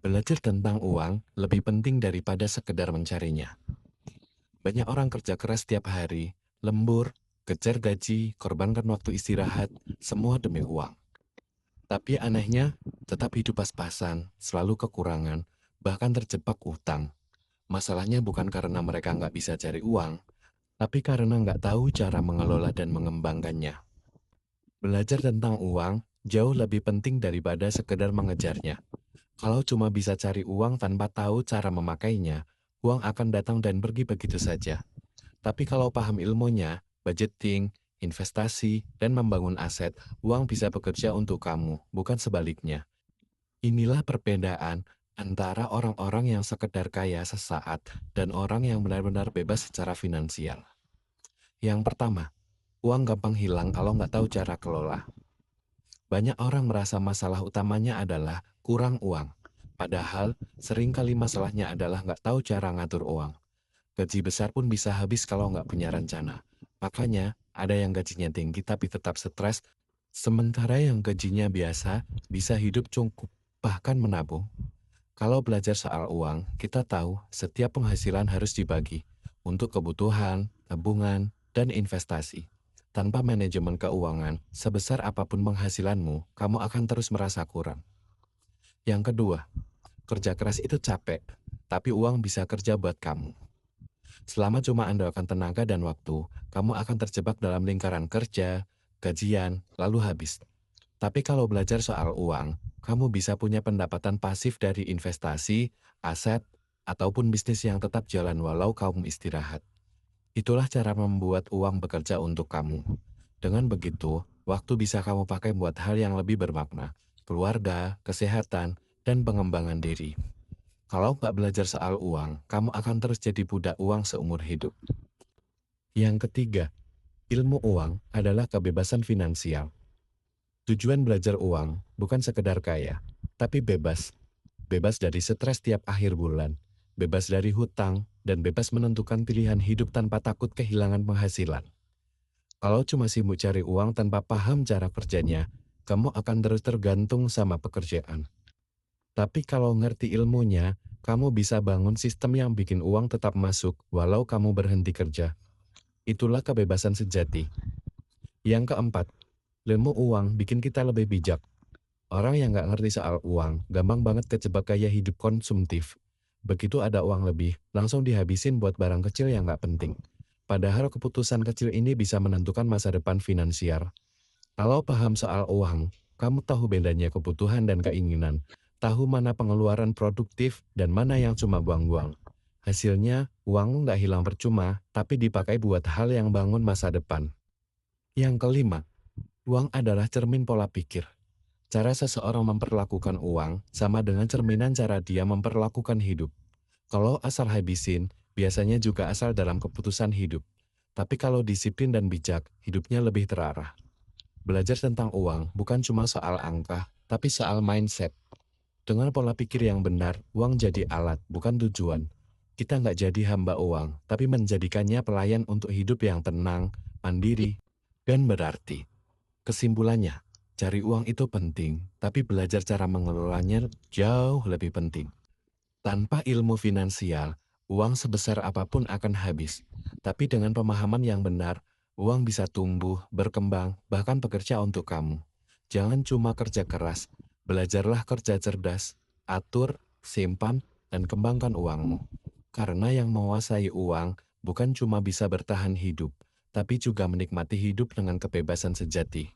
Belajar tentang uang lebih penting daripada sekedar mencarinya. Banyak orang kerja keras setiap hari, lembur, kejar gaji, korbankan waktu istirahat, semua demi uang. Tapi anehnya, tetap hidup pas-pasan, selalu kekurangan, bahkan terjebak utang. Masalahnya bukan karena mereka nggak bisa cari uang, tapi karena nggak tahu cara mengelola dan mengembangkannya. Belajar tentang uang jauh lebih penting daripada sekedar mengejarnya. Kalau cuma bisa cari uang tanpa tahu cara memakainya, uang akan datang dan pergi begitu saja. Tapi kalau paham ilmunya, budgeting, investasi, dan membangun aset, uang bisa bekerja untuk kamu, bukan sebaliknya. Inilah perbedaan antara orang-orang yang sekedar kaya sesaat dan orang yang benar-benar bebas secara finansial. Yang pertama, uang gampang hilang kalau nggak tahu cara kelola. Banyak orang merasa masalah utamanya adalah kurang uang. Padahal, seringkali masalahnya adalah nggak tahu cara ngatur uang. Gaji besar pun bisa habis kalau nggak punya rencana. Makanya, ada yang gajinya tinggi tapi tetap stres, sementara yang gajinya biasa bisa hidup cukup, bahkan menabung. Kalau belajar soal uang, kita tahu setiap penghasilan harus dibagi untuk kebutuhan, tabungan, dan investasi. Tanpa manajemen keuangan, sebesar apapun penghasilanmu, kamu akan terus merasa kurang. Yang kedua, kerja keras itu capek, tapi uang bisa kerja buat kamu. Selama cuma andalkan tenaga dan waktu, kamu akan terjebak dalam lingkaran kerja, gajian, lalu habis. Tapi kalau belajar soal uang, kamu bisa punya pendapatan pasif dari investasi, aset, ataupun bisnis yang tetap jalan walau kamu istirahat. Itulah cara membuat uang bekerja untuk kamu. Dengan begitu, waktu bisa kamu pakai buat hal yang lebih bermakna, keluarga, kesehatan, dan pengembangan diri. Kalau nggak belajar soal uang, kamu akan terus jadi budak uang seumur hidup. Yang ketiga, ilmu uang adalah kebebasan finansial. Tujuan belajar uang bukan sekedar kaya, tapi bebas. Bebas dari stres tiap akhir bulan, bebas dari hutang, dan bebas menentukan pilihan hidup tanpa takut kehilangan penghasilan. Kalau cuma sibuk cari uang tanpa paham cara kerjanya, kamu akan terus tergantung sama pekerjaan. Tapi kalau ngerti ilmunya, kamu bisa bangun sistem yang bikin uang tetap masuk walau kamu berhenti kerja. Itulah kebebasan sejati. Yang keempat, ilmu uang bikin kita lebih bijak. Orang yang nggak ngerti soal uang, gampang banget kejebak gaya hidup konsumtif. Begitu ada uang lebih, langsung dihabisin buat barang kecil yang nggak penting. Padahal keputusan kecil ini bisa menentukan masa depan finansial. Kalau paham soal uang, kamu tahu bedanya kebutuhan dan keinginan. Tahu mana pengeluaran produktif dan mana yang cuma buang-buang. Hasilnya, uang nggak hilang percuma, tapi dipakai buat hal yang bangun masa depan. Yang kelima, uang adalah cermin pola pikir. Cara seseorang memperlakukan uang sama dengan cerminan cara dia memperlakukan hidup. Kalau asal habisin, biasanya juga asal dalam keputusan hidup. Tapi kalau disiplin dan bijak, hidupnya lebih terarah. Belajar tentang uang bukan cuma soal angka, tapi soal mindset. Dengan pola pikir yang benar, uang jadi alat, bukan tujuan. Kita nggak jadi hamba uang, tapi menjadikannya pelayan untuk hidup yang tenang, mandiri, dan berarti. Kesimpulannya, cari uang itu penting, tapi belajar cara mengelolanya jauh lebih penting. Tanpa ilmu finansial, uang sebesar apapun akan habis. Tapi dengan pemahaman yang benar, uang bisa tumbuh, berkembang, bahkan bekerja untuk kamu. Jangan cuma kerja keras, belajarlah kerja cerdas, atur, simpan, dan kembangkan uangmu. Karena yang menguasai uang bukan cuma bisa bertahan hidup, tapi juga menikmati hidup dengan kebebasan sejati.